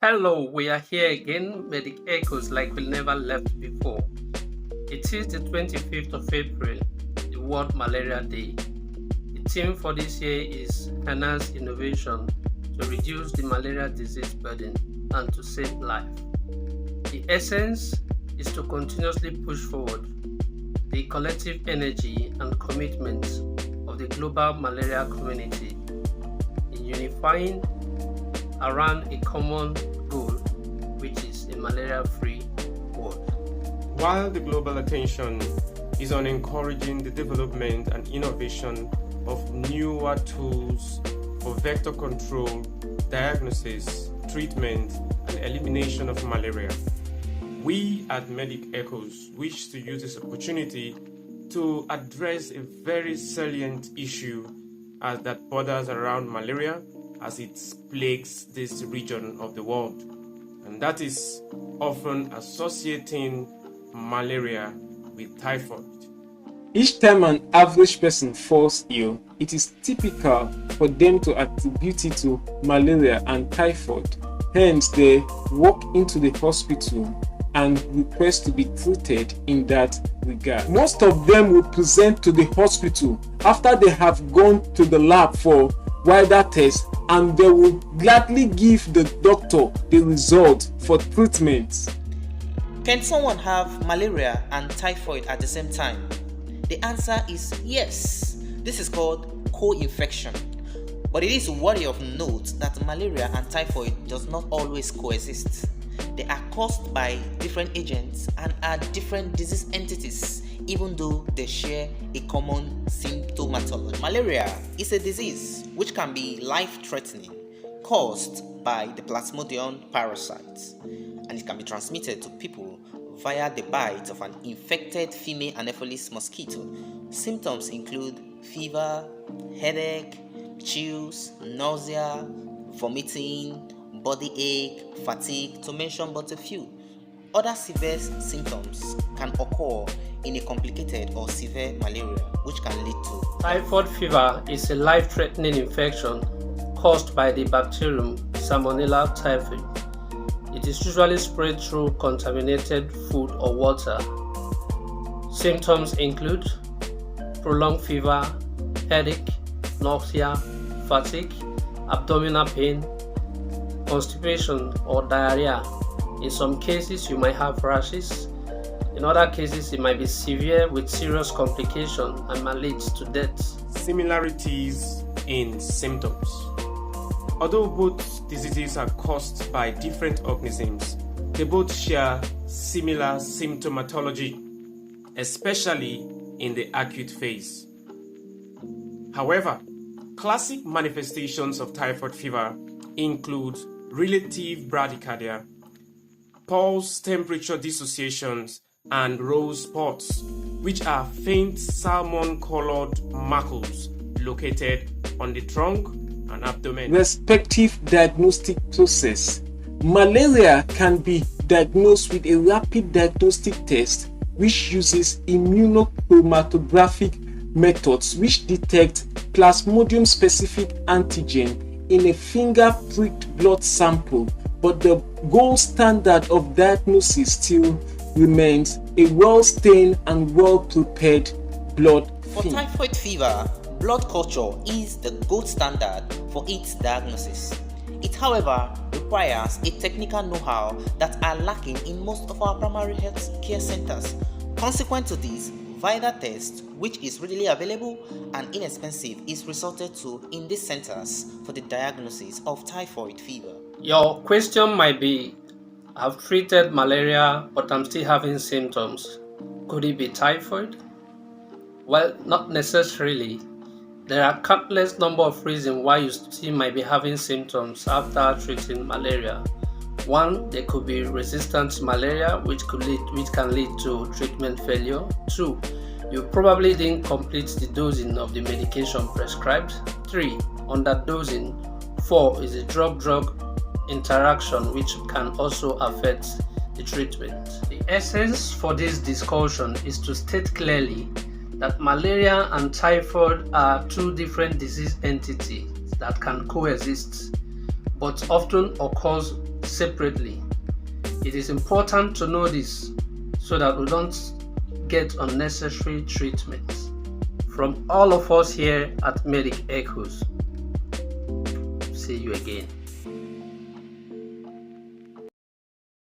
Hello, we are here again, Medic Echoes like we never left before. It is the 25th of April, the World Malaria Day. The theme for this year is Enhance Innovation to reduce the malaria disease burden and to save life. The essence is to continuously push forward the collective energy and commitment of the global malaria community in unifying around a common goal, which is a malaria-free world. While the global attention is on encouraging the development and innovation of newer tools for vector control, diagnosis, treatment, and elimination of malaria, we at Medic Echoes wish to use this opportunity to address a very salient issue that borders around malaria as it plagues this region of the world, and that is often associating malaria with typhoid. Each time an average person falls ill, it is typical for them to attribute it to malaria and typhoid. Hence, they walk into the hospital and request to be treated in that regard. Most of them will present to the hospital after they have gone to the lab for wider tests, and they will gladly give the doctor the result for treatment. Can someone have malaria and typhoid at the same time? The answer is yes. This is called co-infection. But it is worthy of note that malaria and typhoid does not always coexist. They are caused by different agents and are different disease entities, even though they share a common symptomatology. Malaria is a disease which can be life-threatening, caused by the Plasmodium parasite, and it can be transmitted to people via the bite of an infected female Anopheles mosquito. Symptoms include fever, headache, chills, nausea, vomiting, body ache, fatigue, to mention but a few. Other severe symptoms can occur in a complicated or severe malaria, which can lead to Typhoid fever is a life-threatening infection caused by the bacterium Salmonella typhi. It is usually spread through contaminated food or water. Symptoms include prolonged fever, headache, nausea, fatigue, abdominal pain, constipation or diarrhea. In some cases, you might have rashes. In other cases, it might be severe with serious complication and might lead to death. Similarities in symptoms. Although both diseases are caused by different organisms, they both share similar symptomatology, especially in the acute phase. However, classic manifestations of typhoid fever include relative bradycardia, pulse temperature dissociations, and rose spots, which are faint salmon-colored markers located on the trunk and abdomen. Respective diagnostic process. Malaria can be diagnosed with a rapid diagnostic test which uses immunochromatographic methods which detect Plasmodium specific antigen in a finger-pricked blood sample, but the gold standard of diagnosis still remains a well-stained and well-prepared blood For film. typhoid fever, blood culture is the gold standard for its diagnosis. It, however, requires a technical know-how that are lacking in most of our primary health care centers. Consequent to this, viral test, which is readily available and inexpensive, is resorted to in these centers for the diagnosis of typhoid fever. Your question might be, I've treated malaria but I'm still having symptoms. Could it be typhoid? Well, not necessarily. There are countless number of reasons why you still might be having symptoms after treating malaria. One, there could be resistant to malaria, which can lead to treatment failure. Two, you probably didn't complete the dosing of the medication prescribed. 3, underdosing. 4 is a drug-drug interaction, which can also affect the treatment. The essence for this discussion is to state clearly that malaria and typhoid are two different disease entities that can coexist. but often occurs separately. It is important to know this so that we don't get unnecessary treatments. From all of us here at Medic Echoes, see you again.